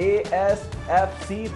ASFC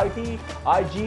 IT IG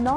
9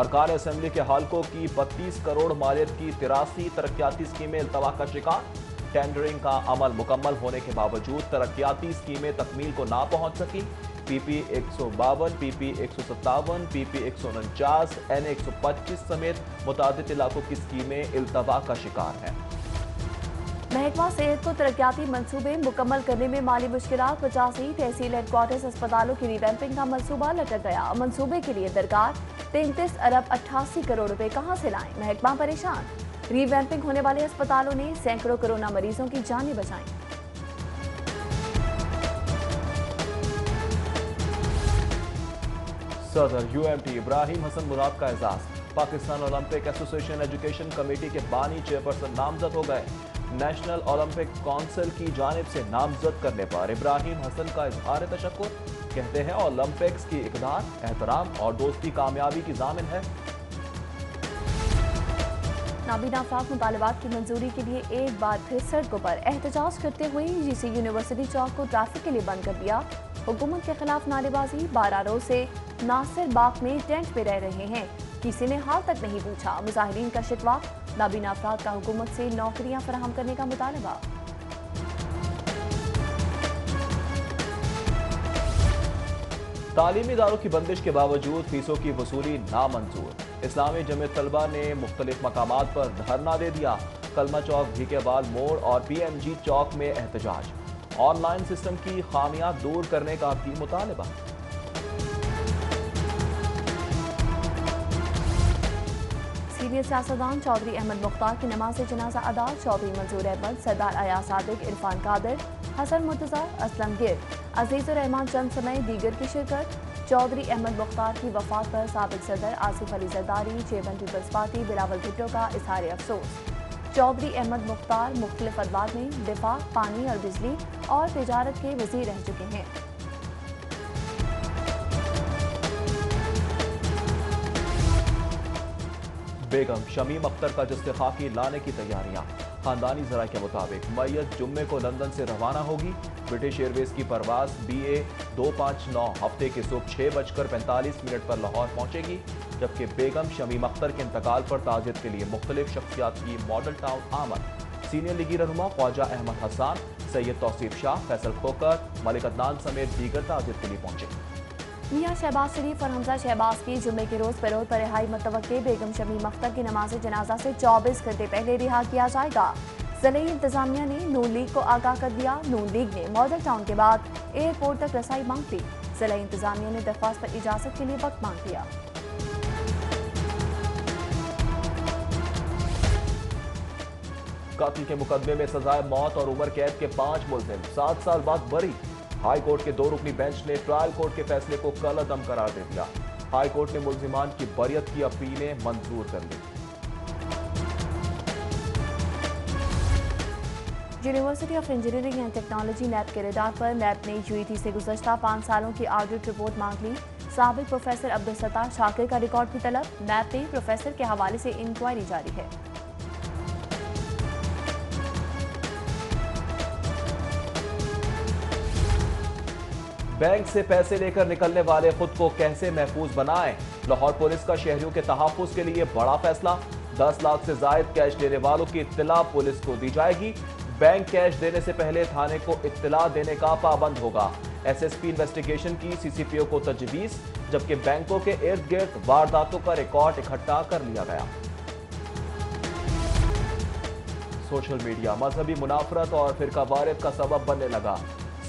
ارکان assembly کے حلقوں کی 32 کروڑ مالیت کی 83 ترقیاتی اسکیمیں التوا کا شکار۔ ٹینڈرنگ کا عمل مکمل ہونے کے باوجود ترقیاتی اسکیمیں تکمیل کو نہ پہنچ سکی۔ پی پی 152، پی پی 157، پی پی 149، این 125 سمیت متعدد علاقوں کی اسکیمیں التوا کا شکار ہیں۔ محکمہ صحت کو ترقیاتی منصوبے مکمل کرنے میں مالی مشکلات۔ 85 تحصیل ہیڈ کوارٹرز اسپتالوں کی ریویمپنگ کا منصوبہ لٹک گیا۔ منصوبے کے لیے درکار 33 ارب 88 کروڑ روپے کہاں سے لائیں؟ محکمہ پریشان۔ ریویمپنگ ہونے والے اسپتالوں نے سینکڑوں کورونا مریضوں کی جانیں بچائیں۔ صدر یو ایم ٹی ابراہیم حسن مراد کا اعزاز۔ پاکستان اولمپک ایسوسی ایجوکیشن کمیٹی کے بانی چیئرپرسن نامزد ہو گئے۔ نیشنل اولمپک کونسل کی جانب سے نامزد کرنے پر ابراہیم حسن کا اظہار تشکر۔ کہتے ہیں اولمپکس کی اقدار، احترام اور دوستی کامیابی کی ضامن ہے۔ نابینا افراد مطالبات کی منظوری کے لیے ایک بار پھر سڑکوں پر احتجاج کرتے ہوئے جی سی یونیورسٹی چوک کو ٹریفک کے لیے بند کر دیا۔ حکومت کے خلاف نعرے بازی۔ 12 روز سے ناصر باغ میں ٹینٹ پہ رہ رہے ہیں، کسی نے حال تک نہیں پوچھا۔ مظاہرین کا شکوہ، نابینا افراد کا حکومت سے نوکریاں فراہم کرنے کا مطالبہ۔ تعلیمی اداروں کی بندش کے باوجود فیسوں کی وصولی نامنظور۔ اسلامی جمعیت طلبہ نے مختلف مقامات پر دھرنا دے دیا۔ کلمہ چوک، بھیکے بال موڑ اور پی ایم جی چوک میں احتجاج۔ آن لائن سسٹم کی خامیاں دور کرنے کا بھی مطالبہ۔ سینئر سیاستدان چودھری احمد مختار کی نماز جنازہ ادا۔ چودھری منظور احمد، سردار ایاز صادق، عرفان قادر، حسن مرتضی، اسلم گرد، عزیز الرحمان چند سمیت دیگر کی شرکت۔ چودھری احمد مختار کی وفات پر سابق صدر آصف علی زرداری، چیئرمین پیپلز پارٹی بلاول بھٹو کا اظہار افسوس۔ چودھری احمد مختار مختلف ادوار میں دفاع، پانی اور بجلی اور تجارت کے وزیر رہ چکے ہیں۔ بیگم شمیم اختر کا جسد خاکی لانے کی تیاریاں۔ خاندانی ذرائع کے مطابق میت جمعے کو لندن سے روانہ ہوگی۔ برٹش ایئر ویز کی پرواز BA 259 ہفتے کے صبح 6:45 پر لاہور پہنچے گی، جبکہ بیگم شمیم اختر کے انتقال پر تعزیت کے لیے مختلف شخصیات کی ماڈل ٹاؤن آمد۔ سینئر لیگی رہنما خواجہ احمد حسان، سید توصیف شاہ، فیصل کھوکر، ملک عدنان سمیت دیگر تعزیت کے لیے پہنچے۔ میاں شہباز شریف اور حمزہ شہباز کی جمعے کے روز پیرول پر رہائی متوقع۔ بیگم شمیم اختر کی نماز جنازہ سے 24 گھنٹے پہلے رہا کیا جائے گا۔ ضلعی انتظامیہ نے نون لیگ کو آگاہ کر دیا۔ نون لیگ نے ماڈل ٹاؤن کے بعد ایئرپورٹ تک رسائی مانگ لی۔ ضلعی انتظامیہ نے درخواست پر اجازت کے لیے وقت مانگ لیا۔ قتل کے مقدمے میں سزائے موت اور عمر قید کے 5 ملزم 7 سال بعد بری۔ ہائی کورٹ کے 2 رکنی بینچ نے ٹرائل کورٹ کے فیصلے کو کل عدم قرار دے دیا۔ ہائی کورٹ نے ملزمان کی بریت کی اپیلیں منظور کر لی۔ University of engineering and technology NAB کے ریڈار پر نیب نے UET سے گزشتہ 5 سالوں کی آڈٹ رپورٹ مانگ لی۔ سابق پروفیسر عبدالستار شاکر کا ریکارڈ بھی طلب۔ نیب میں پروفیسر کے حوالے سے انکوائری جاری ہے۔ بینک سے پیسے لے کر نکلنے والے خود کو کیسے محفوظ بنائیں؟ لاہور پولیس کا شہریوں کے تحفظ کے لیے بڑا فیصلہ۔ 10 لاکھ سے زائد کیش لینے والوں کی اطلاع پولیس کو دی جائے گی۔ بینک کیش دینے سے پہلے تھانے کو اطلاع دینے کا پابند ہوگا۔ SSP انویسٹیگیشن کی CCPO کو تجویز، جبکہ بینکوں کے ارد گرد وارداتوں کا ریکارڈ اکٹھا کر لیا گیا۔ سوشل میڈیا مذہبی منافرت اور فرقہ واریت کا سبب بننے لگا۔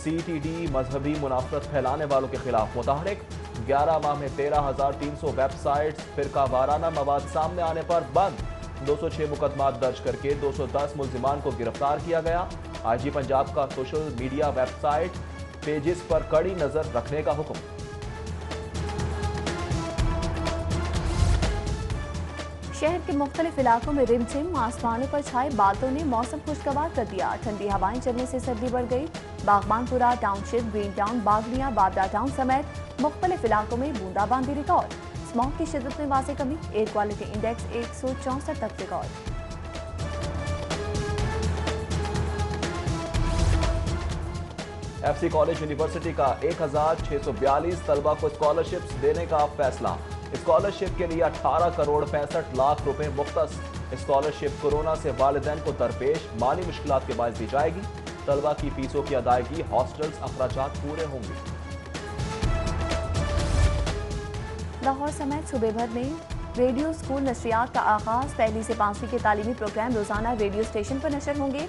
CTD مذہبی منافرت پھیلانے والوں کے خلاف متحرک۔ 11 ماہ میں 13,300 ویب سائٹس فرقہ وارانہ مواد سامنے آنے پر بند۔ 206 مقدمات درج کر کے 210 ملزمان کو گرفتار کیا گیا۔ IG پنجاب کا social media website pages پر کڑی نظر رکھنے کا حکم۔ شہر کے مختلف علاقوں میں رم جھم، آسمانوں پر چھائے بادلوں نے موسم خوشگوار کر دیا۔ ٹھنڈی ہوائیں چلنے سے سردی بڑھ گئی۔ باغبان پورہ ٹاؤن شپ، گرین ٹاؤن، باغڑیاں، بابرا ٹاؤن سمیت مختلف علاقوں میں بوندا باندی ریکارڈ۔ اسموگ کی شدت میں واضح کمی، ایئر کوالٹی انڈیکس 164 تک ریکارڈ۔ FC کالج یونیورسٹی کا 1,642 طلبہ کو اسکالرشپس دینے کا فیصلہ۔ اسکالرشپ کے لیے 18 کروڑ 65 لاکھ روپے مختص۔ اسکالرشپ کورونا سے والدین کو درپیش مالی مشکلات کے باعث دی جائے گی۔ طلبہ کی فیسوں کی ادائیگی، ہاسٹلز اخراجات پورے ہوں گے۔ لاہور سمیت صوبے بھر میں ریڈیو اسکول نشریات کا آغاز۔ پہلی سے 5ویں کے تعلیمی پروگرام روزانہ ریڈیو اسٹیشن پر نشر ہوں گے۔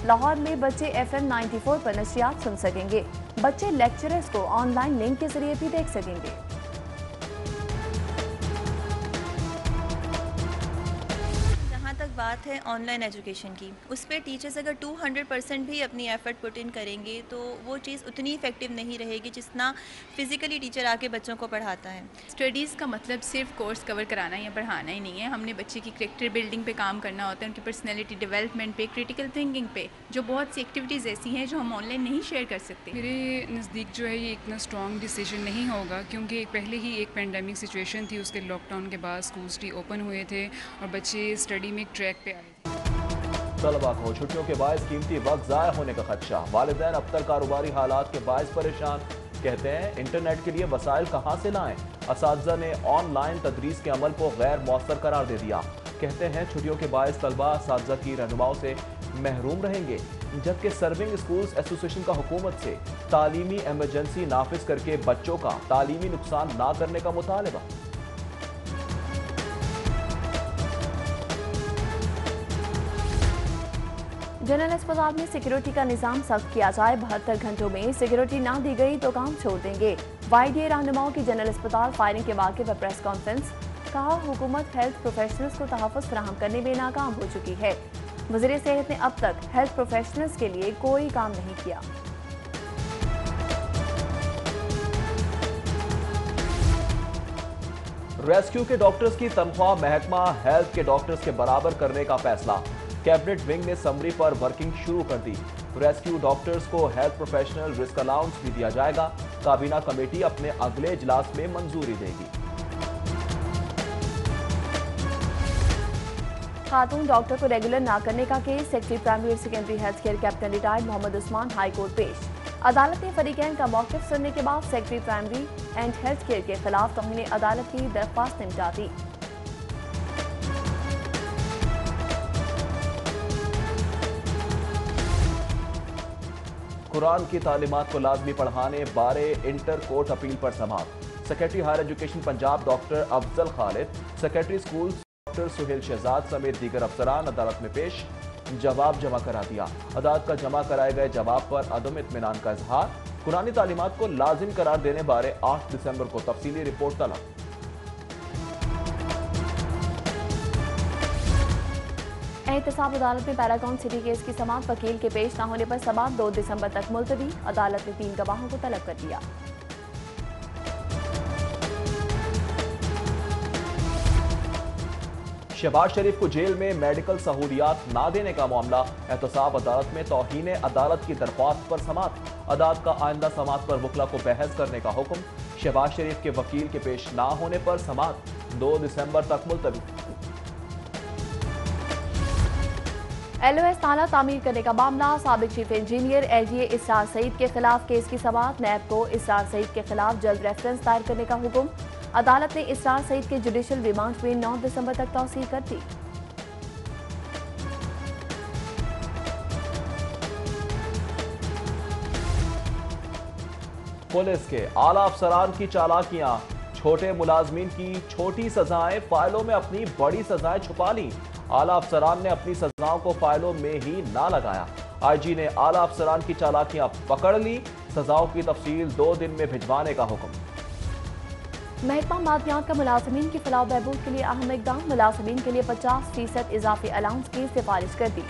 لاہور میں بچے FM 94 پر نشریات سن سکیں گے۔ بچے لیکچررز کو آن لائن لنک کے ذریعے بھی دیکھ سکیں گے۔ بات ہے آن لائن ایجوکیشن کی، اس پہ ٹیچرز اگر 200% بھی اپنی ایفرٹ پٹ ان کریں گے تو وہ چیز اتنی افیکٹو نہیں رہے گی جتنا فزیکلی ٹیچر آ کے بچوں کو پڑھاتا ہے۔ اسٹڈیز کا مطلب صرف کورس کور کرانا یا پڑھانا ہی نہیں ہے، ہم نے بچے کی کریکٹر بلڈنگ پہ کام کرنا ہوتا ہے، ان کی پرسنالٹی ڈیولپمنٹ پہ، کریٹیکل تھنکنگ پہ، جو بہت سی ایکٹیویٹیز ایسی ہیں جو ہم آن لائن نہیں شیئر کر سکتے۔ میرے نزدیک جو ہے یہ اتنا اسٹرانگ ڈیسیجن نہیں ہوگا، کیونکہ پہلے ہی ایک پینڈیمک سچویشن تھی، اس کے لاک ڈاؤن کے بعد اسکولس ری اوپن ہوئے تھے اور بچے اسٹڈی میں ایک ٹریک پہ آئے تھے۔ طلبہ کو چھٹیوں کے باعث قیمتی وقت ضائع ہونے کا خدشہ، والدین اب تک کاروباری حالات کے باعث پریشان، کہتے ہیں انٹرنیٹ کے لیے وسائل کہاں سے لائیں۔ اساتذہ نے آن لائن تدریس کے عمل کو غیر مؤثر قرار دے دیا، کہتے ہیں چھٹیوں کے باعث طلبہ اساتذہ کی رہنماؤں سے محروم رہیں گے، جبکہ سرونگ اسکولز ایسوسی ایشن کا حکومت سے تعلیمی ایمرجنسی نافذ کر کے بچوں کا تعلیمی نقصان نہ کرنے کا مطالبہ۔ جنرل اسپتال میں سیکیورٹی کا نظام سخت کیا جائے، 72 گھنٹوں میں سیکیورٹی نہ دی گئی تو کام چھوڑ دیں گے۔ YDA رہنماؤں کی جنرل اسپتال فائرنگ کے واقعے پر پریس کانفرنس، کہا حکومت ہیلتھ پروفیشنلز کو تحفظ فراہم کرنے میں ناکام ہو چکی ہے۔ وزیر صحت نے اب تک ہیلتھ پروفیشنلز کے لیے کوئی کام نہیں کیا۔ ریسکیو کے ڈاکٹرز کی تنخواہ محکمہ ہیلتھ کے ڈاکٹرز کے برابر کرنے کا فیصلہ، کیبنٹ ونگ نے سمری پر ورکنگ شروع کر دی۔ ریسکیو ڈاکٹرز کو ہیلتھ پروفیشنل رسک الاؤنس بھی دیا جائے گا، کابینہ کمیٹی اپنے اگلے اجلاس میں منظوری دے گی۔ خاتون ڈاکٹر کو ریگولر نہ کرنے کا کیس، سیکرٹری پرائمری اور secondary health care captain retired Muhammad Usman high court پیش۔ عدالت نے فریقین کا موقف سننے کے بعد secretary primary and health care کے خلاف توہین عدالت کی درخواست نمٹا دی۔ قرآن کی تعلیمات کو لازمی پڑھانے بارے انٹر کورٹ اپیل پر سماعت، secretary higher education Punjab doctor Afzal Khalid, secretary school doctor Sohail Shehzad سمیت دیگر افسران عدالت میں پیش، جواب جمع کرا دیا۔ عدالت کا جمع کرائے گئے جواب پر عدم اطمینان کا اظہار، قرآنی تعلیمات کو لازم قرار دینے بارے 8 دسمبر کو تفصیلی رپورٹ طلب۔ احتساب عدالت میں پیراگون سٹی کیس کی سماعت وکیل کے پیش نہ ہونے پر سماعت 2 دسمبر تک ملتوی، عدالت نے 3 گواہوں کو طلب کر دیا۔ شہباز شریف کو جیل میں میڈیکل سہولیات نہ دینے کا معاملہ، احتساب عدالت میں توہین عدالت کی درخواست پر سماعت، عدالت کا آئندہ سماعت پر وکلا کو بحث کرنے کا حکم، شہباز شریف کے وکیل کے پیش نہ ہونے پر سماعت 2 دسمبر تک ملتوی۔ LOS تالا تعمیر کرنے کا معاملہ، سابق چیف انجینئر LGA اسرار سعید کے خلاف کیس کی سماعت، نیب کو اسرار سعید کے خلاف جلد ریفرنس دائر کرنے کا حکم، عدالت نے اسرار سعید کے جوڈیشل ریمانڈ میں 9 دسمبر تک توسیع کر دی۔ پولیس کے اعلیٰ افسران کی چالاکیاں، چھوٹے ملازمین کی چھوٹی سزائیں فائلوں میں اپنی بڑی سزائیں چھپا لیں، اعلیٰ افسران نے اپنی سزاؤں کو فائلوں میں ہی نہ لگایا، IG نے اعلیٰ افسران کی چالاکیاں پکڑ لی، سزاؤں کی تفصیل 2 دن میں بھجوانے کا حکم۔ محکمہ معدنیات کا ملازمین کی فلاح و بہبود کے لیے اہم اقدام، ملازمین کے لیے 50% اضافی الاؤنس کی سفارش کر دی،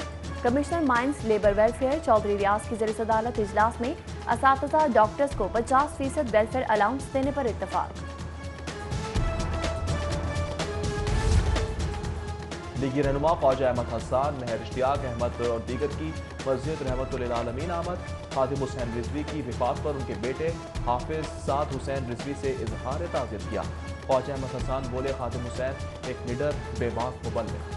commissioner mines labour welfare Chaudhry Riaz کی زیر صدارت اجلاس میں اساتذہ ڈاکٹرز کو 50% ویلفیئر الاؤنس دینے پر اتفاق۔ لیگی رہنما خواجہ احمد حسان، مہر اشتیاق احمد اور دیگر کی مسجد رحمت للعالمین آمد، خادم حسین رضوی کی وفات پر ان کے بیٹے حافظ سعد حسین رضوی سے اظہار تعزیت کیا، خواجہ احمد حسان بولے خادم حسین ایک نڈر بے باک مبلغ۔